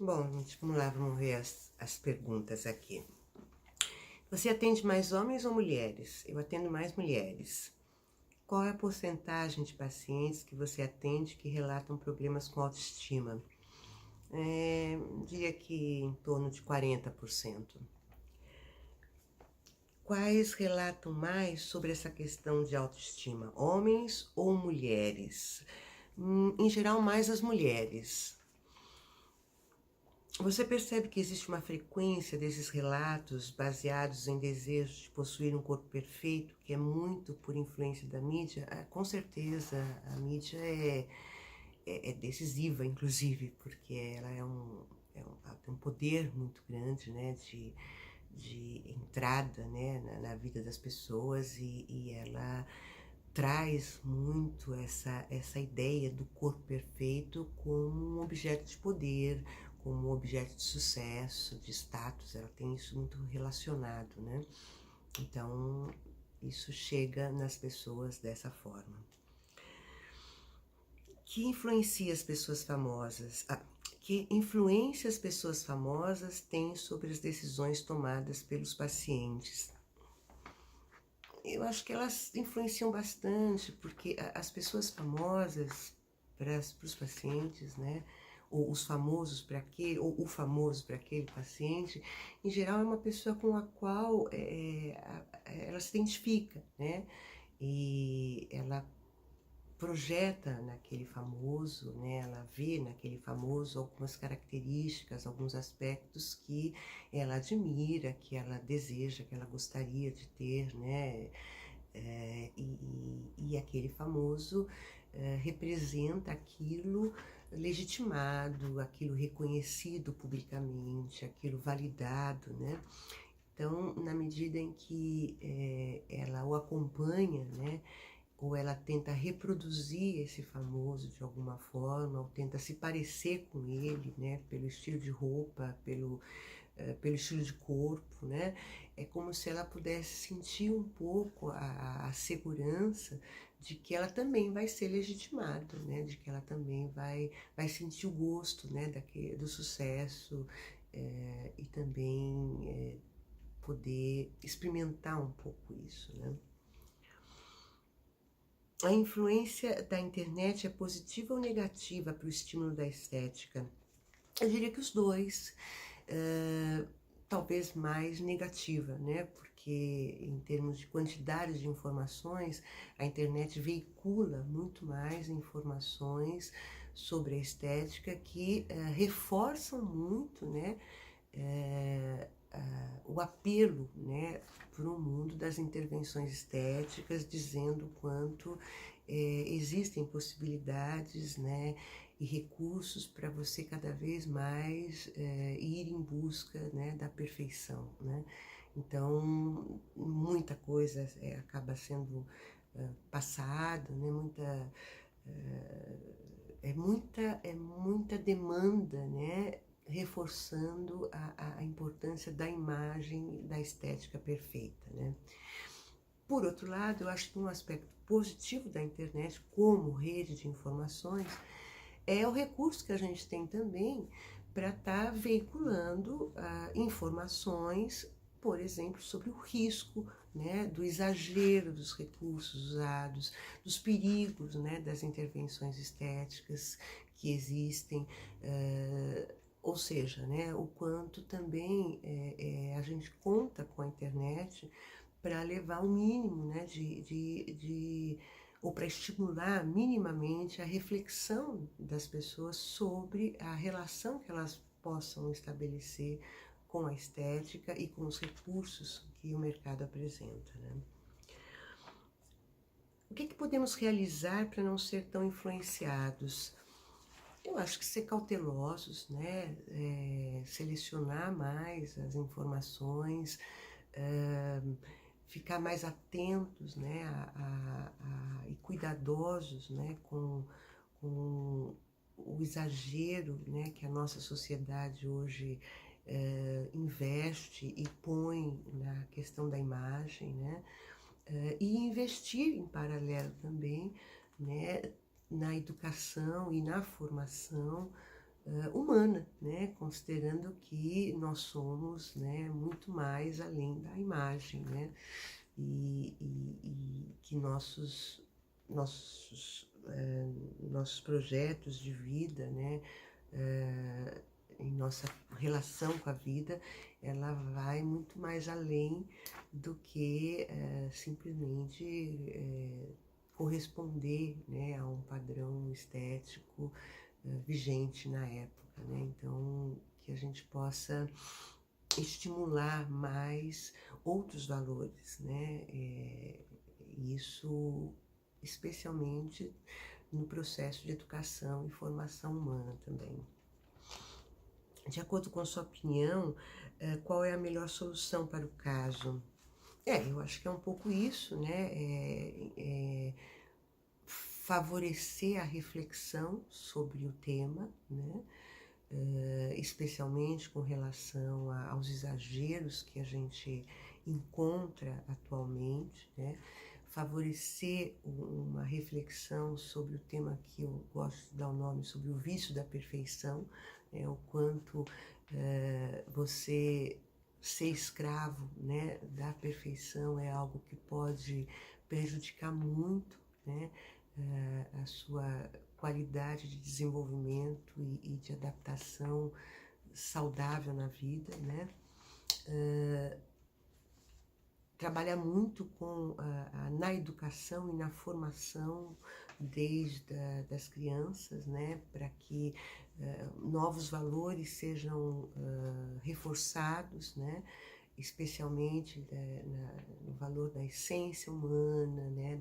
Bom, gente, vamos lá, vamos ver as perguntas aqui. Você atende mais homens ou mulheres? Eu atendo mais mulheres. Qual é a porcentagem de pacientes que você atende que relatam problemas com autoestima? Diria que em torno de 40%. Quais relatam mais sobre essa questão de autoestima? Homens ou mulheres? Em geral, mais as mulheres. Você percebe que existe uma frequência desses relatos baseados em desejos de possuir um corpo perfeito, que é muito por influência da mídia? Com certeza, a mídia é decisiva, inclusive, porque ela ela tem um poder muito grande, né, de entrada, né, na vida das pessoas e ela traz muito essa ideia do corpo perfeito como um objeto de poder, como um objeto de sucesso, de status. Ela tem isso muito relacionado, né? Então, isso chega nas pessoas dessa forma. Que influencia as pessoas famosas? Que influência as pessoas famosas têm sobre as decisões tomadas pelos pacientes? Eu acho que elas influenciam bastante, porque as pessoas famosas para os pacientes, né, ou os famosos para aquele, ou o famoso para aquele paciente, em geral é uma pessoa com a qual ela se identifica, né, e ela projeta naquele famoso, né, ela vê naquele famoso algumas características, alguns aspectos que ela admira, que ela deseja, que ela gostaria de ter, né, e aquele famoso representa aquilo legitimado, aquilo reconhecido publicamente, aquilo validado, né? Então, na medida em que ela o acompanha, né, ou ela tenta reproduzir esse famoso de alguma forma, ou tenta se parecer com ele, né, pelo estilo de roupa, pelo estilo de corpo, né, é como se ela pudesse sentir um pouco a segurança de que ela também vai ser legitimada, né, de que ela também vai sentir o gosto, né, do sucesso e também poder experimentar um pouco isso, né. A influência da internet é positiva ou negativa para o estímulo da estética? Eu diria que os dois, talvez mais negativa, né? Porque em termos de quantidade de informações, a internet veicula muito mais informações sobre a estética que reforçam muito, né? O apelo, né, para o mundo das intervenções estéticas, dizendo quanto existem possibilidades, né, e recursos para você cada vez mais ir em busca, né, da perfeição, né? Então, muita coisa acaba sendo passada, né, muita demanda, né, reforçando a importância da imagem, da estética perfeita, né? Por outro lado, eu acho que um aspecto positivo da internet como rede de informações é o recurso que a gente tem também para estar veiculando informações, por exemplo, sobre o risco, né, do exagero dos recursos usados, dos perigos, né, das intervenções estéticas que existem, ou seja, né, o quanto também a gente conta com a internet para levar o mínimo, né, ou para estimular minimamente a reflexão das pessoas sobre a relação que elas possam estabelecer com a estética e com os recursos que o mercado apresenta, né? O que podemos realizar para não ser tão influenciados? Eu acho que ser cautelosos, né? Selecionar mais as informações, ficar mais atentos, né, e cuidadosos, né, com o exagero, né, que a nossa sociedade hoje investe e põe na questão da imagem, né, e investir em paralelo também, né, na educação e na formação humana, né? Considerando que nós somos, né, muito mais além da imagem, né? E que nossos, nossos projetos de vida, né? Em nossa relação com a vida, ela vai muito mais além do que simplesmente corresponder, né, a um padrão estético vigente na época, né? Então, que a gente possa estimular mais outros valores, né? Isso especialmente no processo de educação e formação humana também. De acordo com a sua opinião, qual é a melhor solução para o caso? Eu acho que é um pouco isso, né? Favorecer a reflexão sobre o tema, né? Especialmente com relação aos exageros que a gente encontra atualmente, né? Favorecer uma reflexão sobre o tema que eu gosto de dar o nome, sobre o vício da perfeição, né? O quanto você ser escravo, né, da perfeição é algo que pode prejudicar muito, né, a sua qualidade de desenvolvimento e de adaptação saudável na vida, né? Trabalha muito na educação e na formação desde das crianças, né? Para que novos valores sejam reforçados, né? Especialmente no valor da essência humana, né?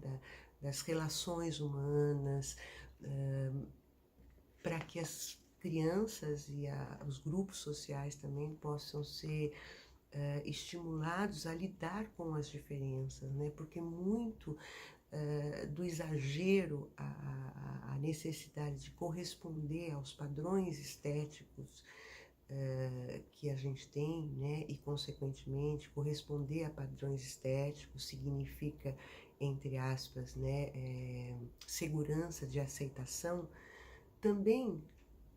Das relações humanas, para que as crianças e os grupos sociais também possam ser estimulados a lidar com as diferenças, né? Porque muito do exagero, a necessidade de corresponder aos padrões estéticos que a gente tem, né? E consequentemente corresponder a padrões estéticos significa, entre aspas, né, segurança de aceitação, também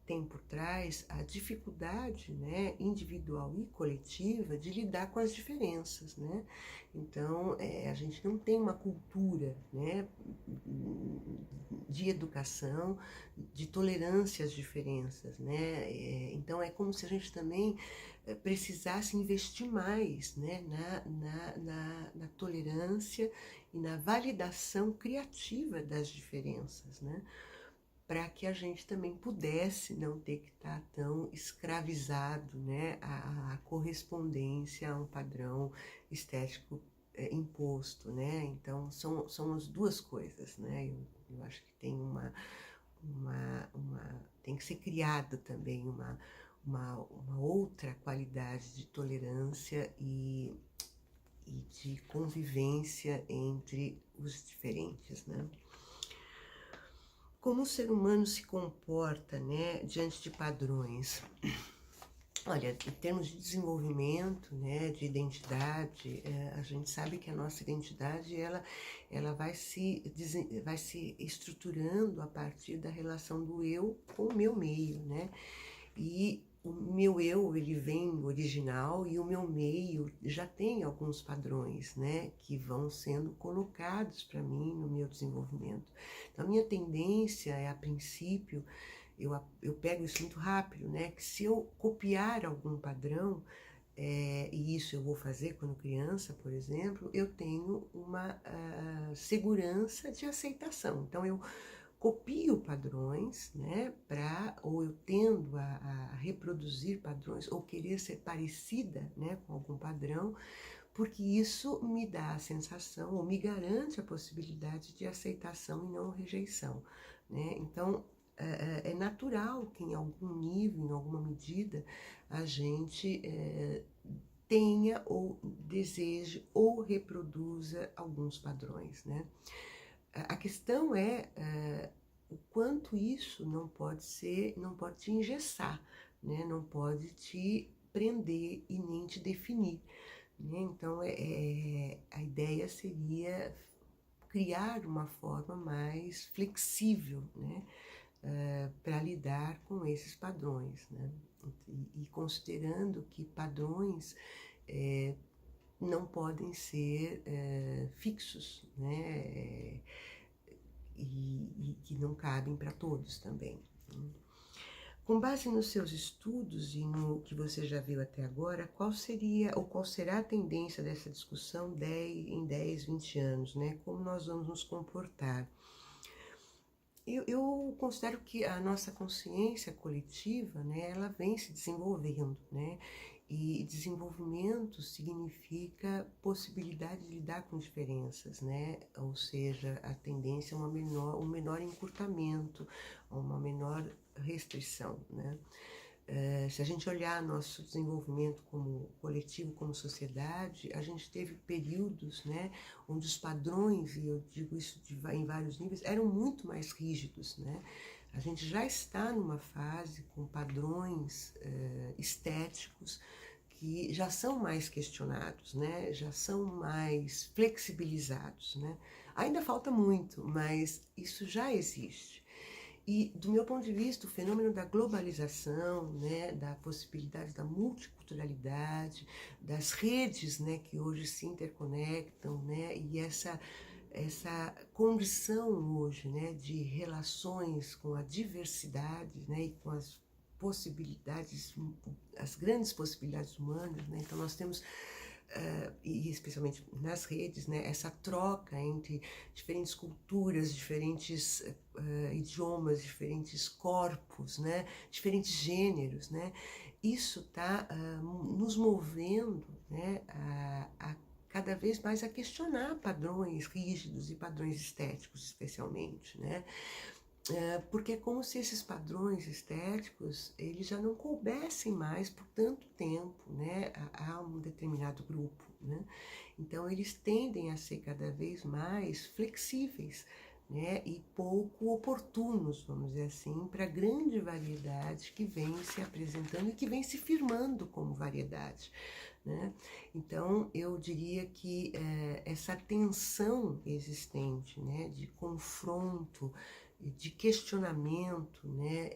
tem por trás a dificuldade, né, individual e coletiva de lidar com as diferenças, né? Então, a gente não tem uma cultura, né, de educação, de tolerância às diferenças, né? Então, é como se a gente também precisasse investir mais, né, na tolerância e na validação criativa das diferenças, né? Para que a gente também pudesse não ter que estar tão escravizado, né, a correspondência a um padrão estético imposto, né? Então, são as duas coisas, né? Eu acho que tem tem que ser criada também uma outra qualidade de tolerância e de convivência entre os diferentes, né? Como o ser humano se comporta, né, diante de padrões? Olha, em termos de desenvolvimento, né, de identidade, a gente sabe que a nossa identidade ela vai se estruturando a partir da relação do eu com o meu meio, né? E o meu eu, ele vem original e o meu meio já tem alguns padrões, né, que vão sendo colocados para mim no meu desenvolvimento. Então, a minha tendência é, a princípio, eu pego isso muito rápido, né, que se eu copiar algum padrão, e isso eu vou fazer quando criança, por exemplo, eu tenho uma segurança de aceitação. Então, eu copio padrões, né, ou eu tendo a reproduzir padrões, ou querer ser parecida, né, com algum padrão, porque isso me dá a sensação, ou me garante a possibilidade de aceitação e não rejeição, né? Então, é natural que em algum nível, em alguma medida, a gente tenha ou deseje ou reproduza alguns padrões, né? A questão é o quanto isso não pode te engessar, né? Não pode te prender e nem te definir, né? Então, a ideia seria criar uma forma mais flexível, né? para lidar com esses padrões, né? E considerando que padrões não podem ser fixos, né? E que não cabem para todos também. Com base nos seus estudos e no que você já viu até agora, qual seria ou qual será a tendência dessa discussão em 10, 20 anos, né? Como nós vamos nos comportar? Eu considero que a nossa consciência coletiva, né, ela vem se desenvolvendo, né? E desenvolvimento significa possibilidade de lidar com diferenças, né? Ou seja, a tendência a um menor encurtamento, a uma menor restrição, né? Se a gente olhar nosso desenvolvimento como coletivo, como sociedade, a gente teve períodos, né, onde os padrões, e eu digo isso em vários níveis, eram muito mais rígidos, né? A gente já está numa fase com padrões estéticos que já são mais questionados, né? Já são mais flexibilizados, né? Ainda falta muito, mas isso já existe. E, do meu ponto de vista, o fenômeno da globalização, né, da possibilidade da multiculturalidade, das redes, né, que hoje se interconectam, né, e essa condição hoje, né, de relações com a diversidade, né, e com as possibilidades, as grandes possibilidades humanas, né? Então nós temos e especialmente nas redes, né, essa troca entre diferentes culturas, diferentes idiomas, diferentes corpos, né, diferentes gêneros, né, isso está nos movendo, né, a cada vez mais a questionar padrões rígidos e padrões estéticos, especialmente, né? Porque é como se esses padrões estéticos eles já não coubessem mais por tanto tempo, né, a um determinado grupo, né? Então eles tendem a ser cada vez mais flexíveis, né, e pouco oportunos, vamos dizer assim, para a grande variedade que vem se apresentando e que vem se firmando como variedade, né? Então eu diria que essa tensão existente, né, de confronto, de questionamento, né,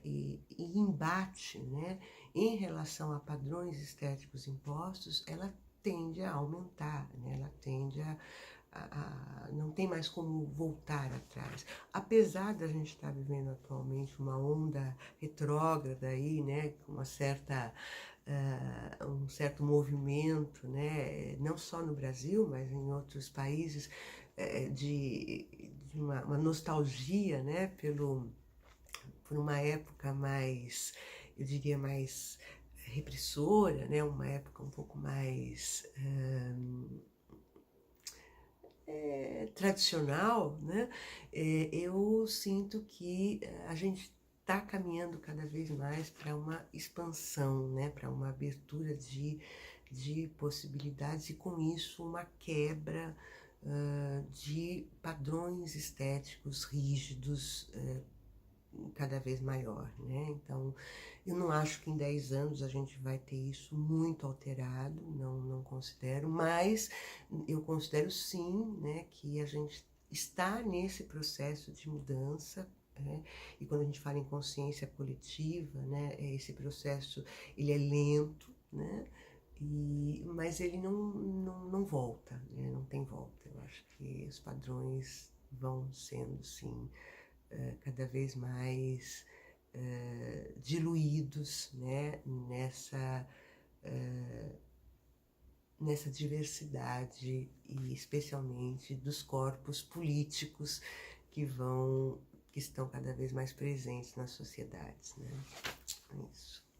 e embate, né, em relação a padrões estéticos impostos, ela tende a aumentar, né, ela tende não tem mais como voltar atrás. Apesar da gente estar vivendo atualmente uma onda retrógrada aí, né, com uma certa um certo movimento, né, não só no Brasil, mas em outros países, de uma nostalgia, né, por uma época mais, eu diria, mais repressora, né, uma época um pouco mais tradicional, né, eu sinto que a gente está caminhando cada vez mais para uma expansão, né, para uma abertura de possibilidades e com isso uma quebra de padrões estéticos rígidos cada vez maior, né? Então, eu não acho que em 10 anos a gente vai ter isso muito alterado, não considero, mas eu considero sim, né, que a gente está nesse processo de mudança, né? E quando a gente fala em consciência coletiva, né, esse processo ele é lento, né? Mas ele não volta, né? Não tem volta. Eu acho que os padrões vão sendo, sim, cada vez mais diluídos, né, nessa diversidade e especialmente dos corpos políticos que estão cada vez mais presentes nas sociedades, né? É isso.